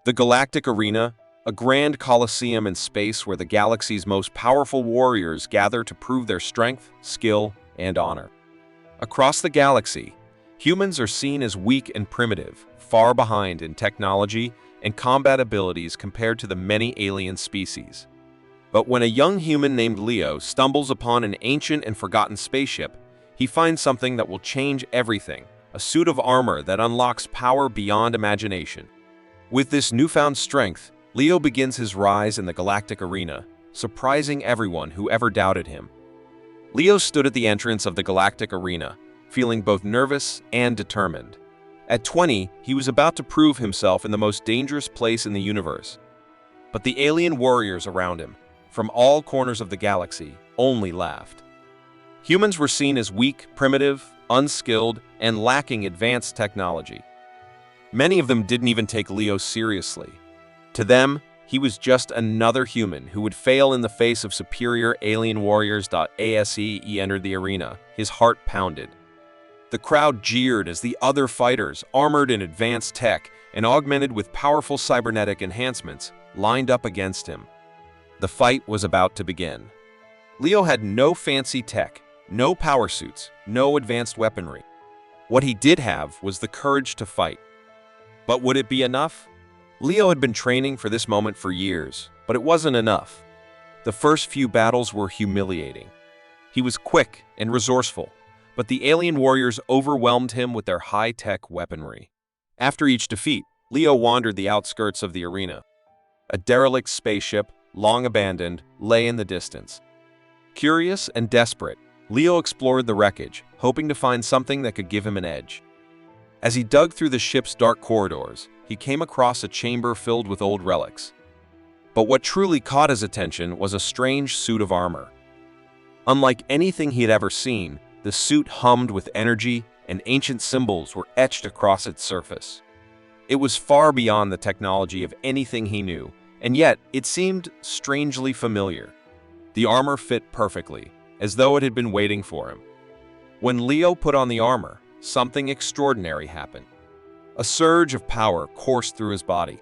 The Galactic Arena, a grand coliseum in space where the galaxy's most powerful warriors gather to prove their strength, skill, and honor. Across the galaxy, humans are seen as weak and primitive, far behind in technology and combat abilities compared to the many alien species. But when a young human named Leo stumbles upon an ancient and forgotten spaceship, he finds something that will change everything, a suit of armor that unlocks power beyond imagination. With this newfound strength, Leo begins his rise in the galactic arena, surprising everyone who ever doubted him. Leo stood at the entrance of the galactic arena, feeling both nervous and determined. At 20, he was about to prove himself in the most dangerous place in the universe. But the alien warriors around him, from all corners of the galaxy, only laughed. Humans were seen as weak, primitive, unskilled, and lacking advanced technology. Many of them didn't even take Leo seriously. To them, he was just another human who would fail in the face of superior alien warriors. He entered the arena, his heart pounded. The crowd jeered as the other fighters, armored in advanced tech and augmented with powerful cybernetic enhancements, lined up against him. The fight was about to begin. Leo had no fancy tech, no power suits, no advanced weaponry. What he did have was the courage to fight. But would it be enough? Leo had been training for this moment for years, but it wasn't enough. The first few battles were humiliating. He was quick and resourceful, but the alien warriors overwhelmed him with their high-tech weaponry. After each defeat, Leo wandered the outskirts of the arena. A derelict spaceship, long abandoned, lay in the distance. Curious and desperate, Leo explored the wreckage, hoping to find something that could give him an edge. As he dug through the ship's dark corridors, he came across a chamber filled with old relics. But what truly caught his attention was a strange suit of armor. Unlike anything he had ever seen, the suit hummed with energy, and ancient symbols were etched across its surface. It was far beyond the technology of anything he knew, and yet it seemed strangely familiar. The armor fit perfectly, as though it had been waiting for him. When Leo put on the armor, something extraordinary happened. A surge of power coursed through his body.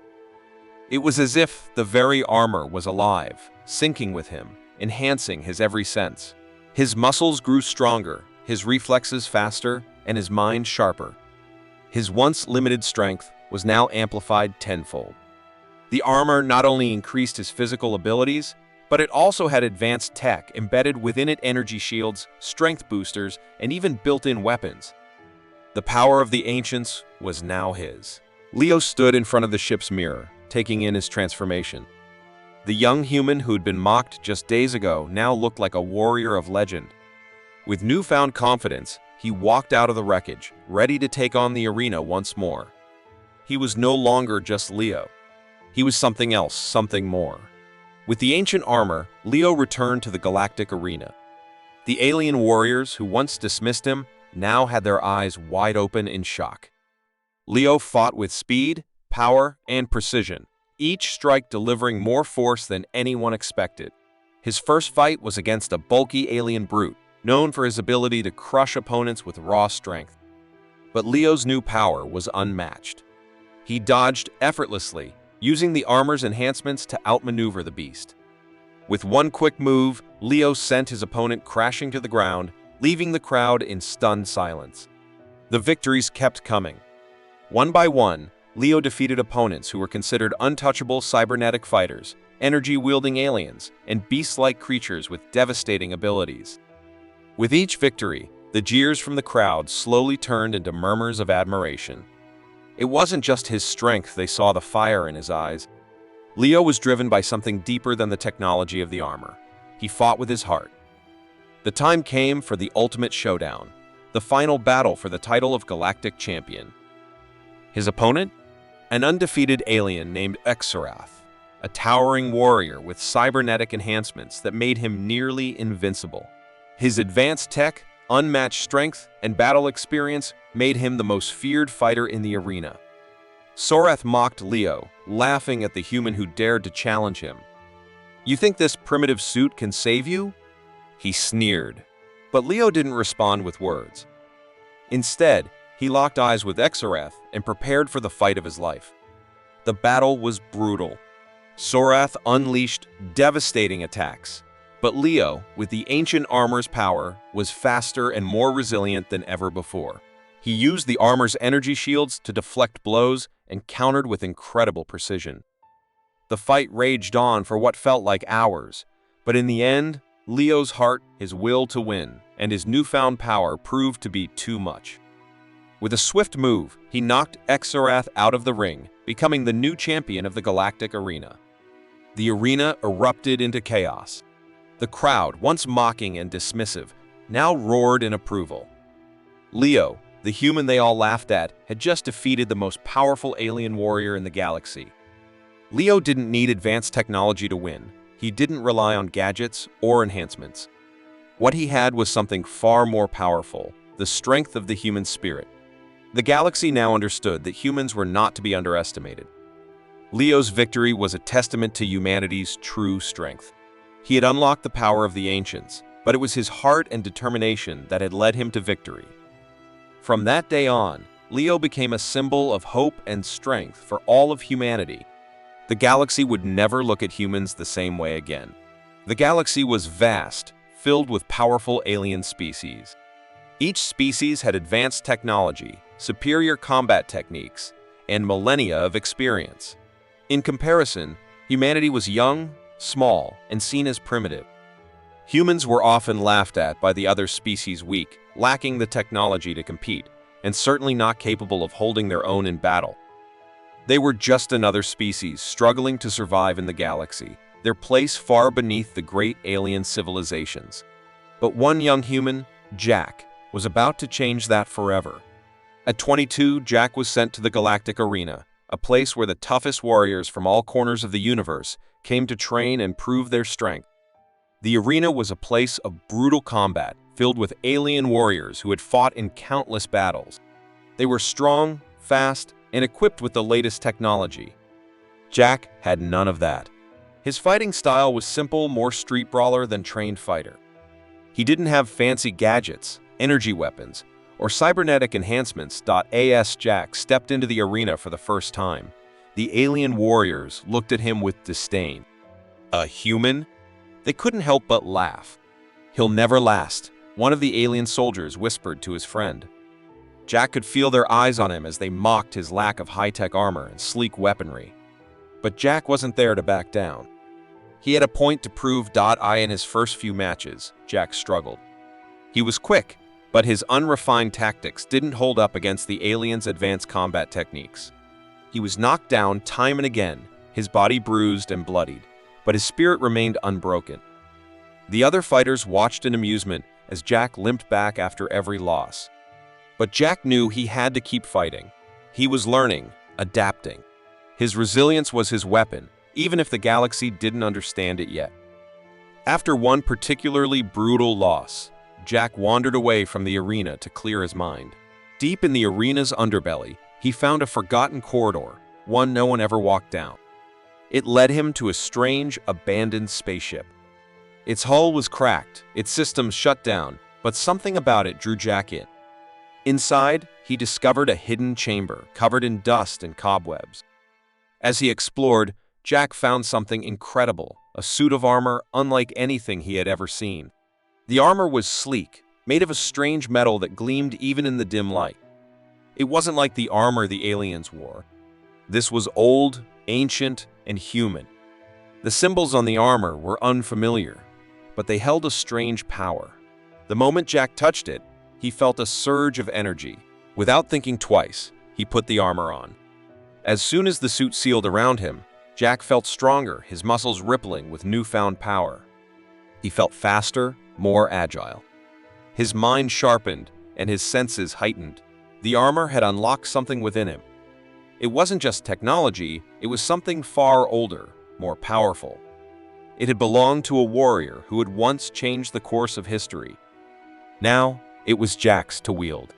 It was as if the very armor was alive, syncing with him, enhancing his every sense. His muscles grew stronger, his reflexes faster, and his mind sharper. His once limited strength was now amplified tenfold. The armor not only increased his physical abilities, but it also had advanced tech embedded within it: energy shields, strength boosters, and even built-in weapons. The power of the ancients was now his. Leo stood in front of the ship's mirror, taking in his transformation. The young human who'd been mocked just days ago now looked like a warrior of legend. With newfound confidence, he walked out of the wreckage, ready to take on the arena once more. He was no longer just Leo. He was something else, something more. With the ancient armor, Leo returned to the galactic arena. The alien warriors who once dismissed him now had their eyes wide open in shock. Leo fought with speed, power, and precision, each strike delivering more force than anyone expected. His first fight was against a bulky alien brute, known for his ability to crush opponents with raw strength. But Leo's new power was unmatched. He dodged effortlessly, using the armor's enhancements to outmaneuver the beast. With one quick move, Leo sent his opponent crashing to the ground, leaving the crowd in stunned silence. The victories kept coming. One by one, Leo defeated opponents who were considered untouchable cybernetic fighters, energy-wielding aliens, and beast-like creatures with devastating abilities. With each victory, the jeers from the crowd slowly turned into murmurs of admiration. It wasn't just his strength; they saw the fire in his eyes. Leo was driven by something deeper than the technology of the armor. He fought with his heart. The time came for the ultimate showdown, the final battle for the title of Galactic Champion. His opponent? An undefeated alien named HFY, a towering warrior with cybernetic enhancements that made him nearly invincible. His advanced tech, unmatched strength, and battle experience made him the most feared fighter in the arena. HFY mocked Leo, laughing at the human who dared to challenge him. "You think this primitive suit can save you?" He sneered. But Leo didn't respond with words. Instead, he locked eyes with HFY and prepared for the fight of his life. The battle was brutal. Sorath unleashed devastating attacks, but Leo, with the ancient armor's power, was faster and more resilient than ever before. He used the armor's energy shields to deflect blows and countered with incredible precision. The fight raged on for what felt like hours, but in the end, Leo's heart, his will to win, and his newfound power proved to be too much. With a swift move, he knocked Xerath out of the ring, becoming the new champion of the Galactic Arena. The arena erupted into chaos. The crowd, once mocking and dismissive, now roared in approval. Leo, the human they all laughed at, had just defeated the most powerful alien warrior in the galaxy. Leo didn't need advanced technology to win. He didn't rely on gadgets or enhancements. What he had was something far more powerful, the strength of the human spirit. The galaxy now understood that humans were not to be underestimated. Leo's victory was a testament to humanity's true strength. He had unlocked the power of the ancients, but it was his heart and determination that had led him to victory. From that day on, Leo became a symbol of hope and strength for all of humanity. The galaxy would never look at humans the same way again. The galaxy was vast, filled with powerful alien species. Each species had advanced technology, superior combat techniques, and millennia of experience. In comparison, humanity was young, small, and seen as primitive. Humans were often laughed at by the other species weak, lacking the technology to compete, and certainly not capable of holding their own in battle. They were just another species struggling to survive in the galaxy, their place far beneath the great alien civilizations. But one young human, Jack, was about to change that forever. At 22, Jack was sent to the Galactic Arena, a place where the toughest warriors from all corners of the universe came to train and prove their strength. The arena was a place of brutal combat, filled with alien warriors who had fought in countless battles. They were strong, fast, and equipped with the latest technology. Jack had none of that. His fighting style was simple, more street brawler than trained fighter. He didn't have fancy gadgets, energy weapons, or cybernetic enhancements. As Jack stepped into the arena for the first time, the alien warriors looked at him with disdain. A human? They couldn't help but laugh. "He'll never last," one of the alien soldiers whispered to his friend. Jack could feel their eyes on him as they mocked his lack of high-tech armor and sleek weaponry. But Jack wasn't there to back down. He had a point to prove. In his first few matches, Jack struggled. He was quick, but his unrefined tactics didn't hold up against the aliens' advanced combat techniques. He was knocked down time and again, his body bruised and bloodied, but his spirit remained unbroken. The other fighters watched in amusement as Jack limped back after every loss. But Jack knew he had to keep fighting. He was learning, adapting. His resilience was his weapon, even if the galaxy didn't understand it yet. After one particularly brutal loss, Jack wandered away from the arena to clear his mind. Deep in the arena's underbelly, he found a forgotten corridor, one no one ever walked down. It led him to a strange, abandoned spaceship. Its hull was cracked, its systems shut down, but something about it drew Jack in. Inside, he discovered a hidden chamber covered in dust and cobwebs. As he explored, Jack found something incredible, a suit of armor unlike anything he had ever seen. The armor was sleek, made of a strange metal that gleamed even in the dim light. It wasn't like the armor the aliens wore. This was old, ancient, and human. The symbols on the armor were unfamiliar, but they held a strange power. The moment Jack touched it, he felt a surge of energy. Without thinking twice, he put the armor on. As soon as the suit sealed around him, Jack felt stronger, his muscles rippling with newfound power. He felt faster, more agile. His mind sharpened and his senses heightened. The armor had unlocked something within him. It wasn't just technology, it was something far older, more powerful. It had belonged to a warrior who had once changed the course of history. Now, it was Jack's to wield.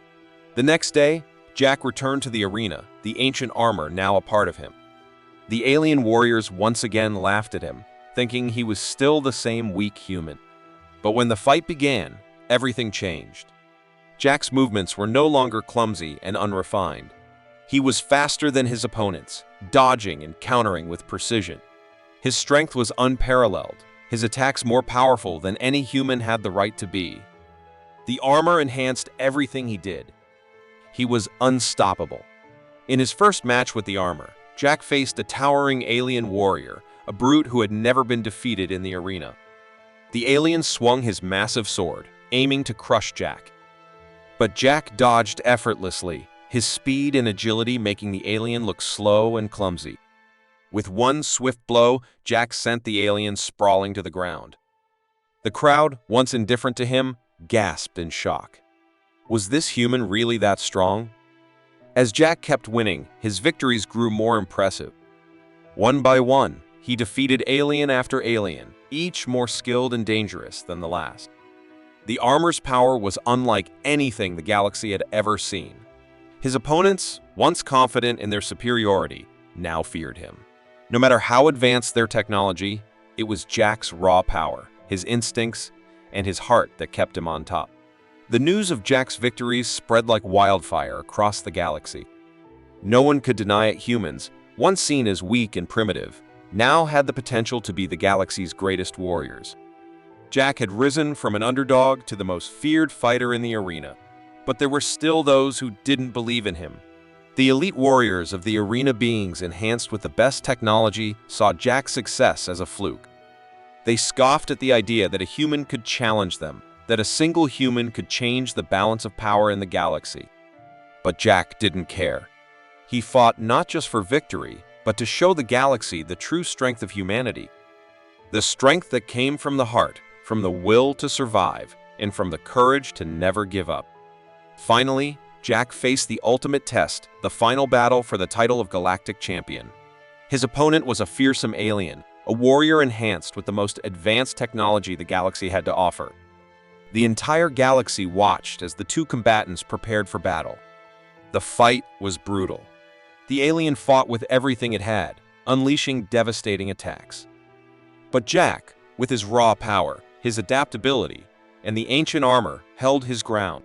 The next day, Jack returned to the arena, the ancient armor now a part of him. The alien warriors once again laughed at him, thinking he was still the same weak human. But when the fight began, everything changed. Jack's movements were no longer clumsy and unrefined. He was faster than his opponents, dodging and countering with precision. His strength was unparalleled, his attacks more powerful than any human had the right to be. The armor enhanced everything he did. He was unstoppable. In his first match with the armor, Jack faced a towering alien warrior, a brute who had never been defeated in the arena. The alien swung his massive sword, aiming to crush Jack. But Jack dodged effortlessly, his speed and agility making the alien look slow and clumsy. With one swift blow, Jack sent the alien sprawling to the ground. The crowd, once indifferent to him, gasped in shock. Was this human really that strong? As Jack kept winning, his victories grew more impressive. One by one, he defeated alien after alien, each more skilled and dangerous than the last. The armor's power was unlike anything the galaxy had ever seen. His opponents, once confident in their superiority, now feared him. No matter how advanced their technology, it was Jack's raw power, his instincts, and his heart that kept him on top. The news of Jack's victories spread like wildfire across the galaxy. No one could deny it. Humans, once seen as weak and primitive, now had the potential to be the galaxy's greatest warriors. Jack had risen from an underdog to the most feared fighter in the arena, but there were still those who didn't believe in him. The elite warriors of the arena, beings enhanced with the best technology, saw Jack's success as a fluke. They scoffed at the idea that a human could challenge them, that a single human could change the balance of power in the galaxy. But Jack didn't care. He fought not just for victory, but to show the galaxy the true strength of humanity. The strength that came from the heart, from the will to survive, and from the courage to never give up. Finally, Jack faced the ultimate test, the final battle for the title of Galactic Champion. His opponent was a fearsome alien, a warrior enhanced with the most advanced technology the galaxy had to offer. The entire galaxy watched as the two combatants prepared for battle. The fight was brutal. The alien fought with everything it had, unleashing devastating attacks. But Jack, with his raw power, his adaptability, and the ancient armor, held his ground.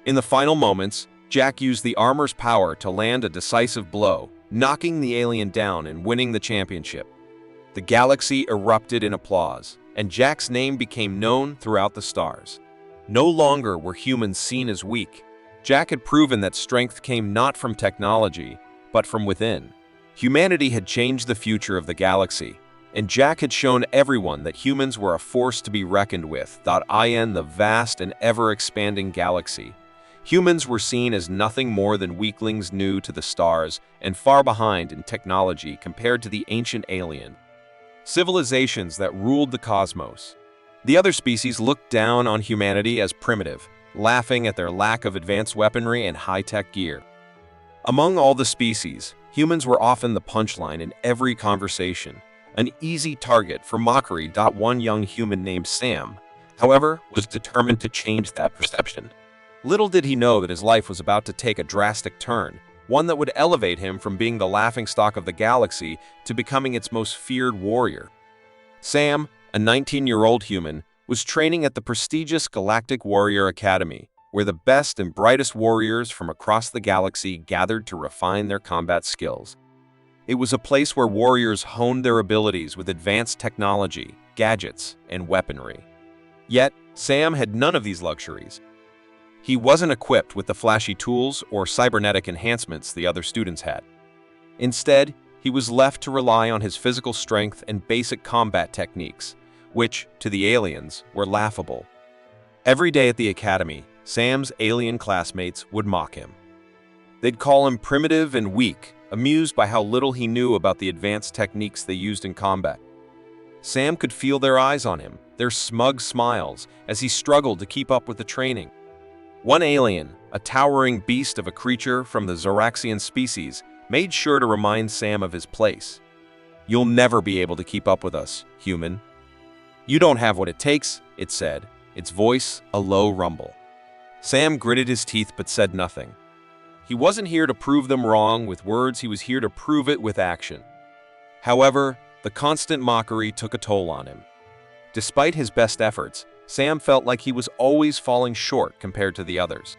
In the final moments, Jack used the armor's power to land a decisive blow, knocking the alien down and winning the championship. The galaxy erupted in applause, and Jack's name became known throughout the stars. No longer were humans seen as weak. Jack had proven that strength came not from technology, but from within. Humanity had changed the future of the galaxy, and Jack had shown everyone that humans were a force to be reckoned with. In the vast and ever-expanding galaxy, humans were seen as nothing more than weaklings new to the stars and far behind in technology compared to the ancient alien civilizations that ruled the cosmos. The other species looked down on humanity as primitive, laughing at their lack of advanced weaponry and high-tech gear. Among all the species, humans were often the punchline in every conversation, an easy target for mockery. One young human named Sam, however, was determined to change that perception. Little did he know that his life was about to take a drastic turn, one that would elevate him from being the laughingstock of the galaxy to becoming its most feared warrior. Sam, a 19-year-old human, was training at the prestigious Galactic Warrior Academy, where the best and brightest warriors from across the galaxy gathered to refine their combat skills. It was a place where warriors honed their abilities with advanced technology, gadgets, and weaponry. Yet, Sam had none of these luxuries. He wasn't equipped with the flashy tools or cybernetic enhancements the other students had. Instead, he was left to rely on his physical strength and basic combat techniques, which, to the aliens, were laughable. Every day at the academy, Sam's alien classmates would mock him. They'd call him primitive and weak, amused by how little he knew about the advanced techniques they used in combat. Sam could feel their eyes on him, their smug smiles, as he struggled to keep up with the training. One alien, a towering beast of a creature from the Zoraxian species, made sure to remind Sam of his place. "You'll never be able to keep up with us, human." "You don't have what it takes," it said, its voice a low rumble. Sam gritted his teeth but said nothing. He wasn't here to prove them wrong with words, he was here to prove it with action. However, the constant mockery took a toll on him. Despite his best efforts, Sam felt like he was always falling short compared to the others.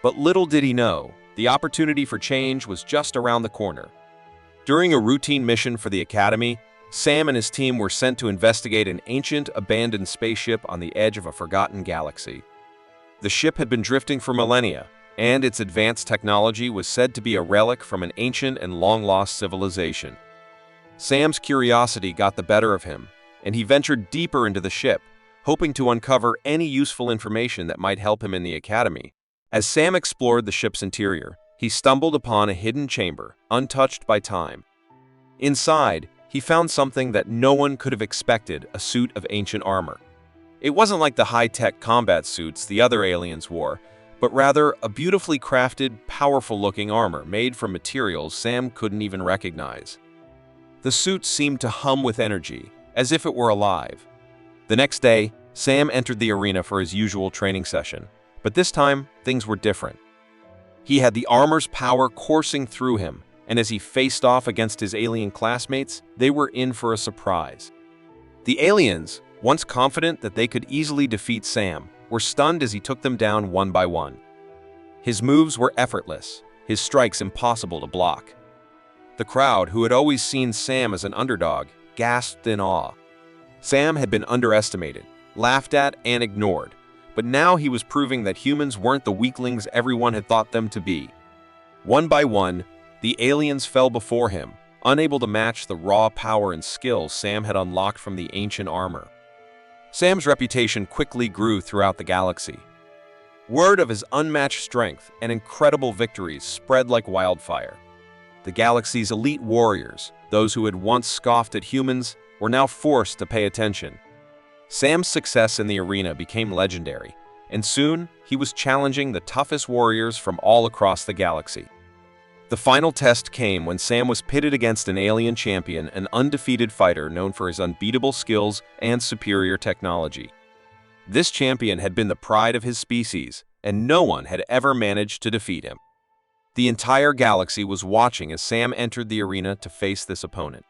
But little did he know, The opportunity for change was just around the corner. During a routine mission for the Academy, Sam and his team were sent to investigate an ancient, abandoned spaceship on the edge of a forgotten galaxy. The ship had been drifting for millennia, and its advanced technology was said to be a relic from an ancient and long-lost civilization. Sam's curiosity got the better of him, and he ventured deeper into the ship, hoping to uncover any useful information that might help him in the Academy. As Sam explored the ship's interior, he stumbled upon a hidden chamber, untouched by time. Inside, he found something that no one could have expected: a suit of ancient armor. It wasn't like the high-tech combat suits the other aliens wore, but rather a beautifully crafted, powerful-looking armor made from materials Sam couldn't even recognize. The suit seemed to hum with energy, as if it were alive. The next day, Sam entered the arena for his usual training session, but this time, things were different. He had the armor's power coursing through him, and as he faced off against his alien classmates, they were in for a surprise. The aliens, once confident that they could easily defeat Sam, were stunned as he took them down one by one. His moves were effortless, his strikes impossible to block. The crowd, who had always seen Sam as an underdog, gasped in awe. Sam had been underestimated, laughed at, and ignored, but now he was proving that humans weren't the weaklings everyone had thought them to be. One by one, the aliens fell before him, unable to match the raw power and skill Sam had unlocked from the ancient armor. Sam's reputation quickly grew throughout the galaxy. Word of his unmatched strength and incredible victories spread like wildfire. The galaxy's elite warriors, those who had once scoffed at humans, were now forced to pay attention. Sam's success in the arena became legendary, and soon he was challenging the toughest warriors from all across the galaxy. The final test came when Sam was pitted against an alien champion, an undefeated fighter known for his unbeatable skills and superior technology. This champion had been the pride of his species, and no one had ever managed to defeat him. The entire galaxy was watching as Sam entered the arena to face this opponent.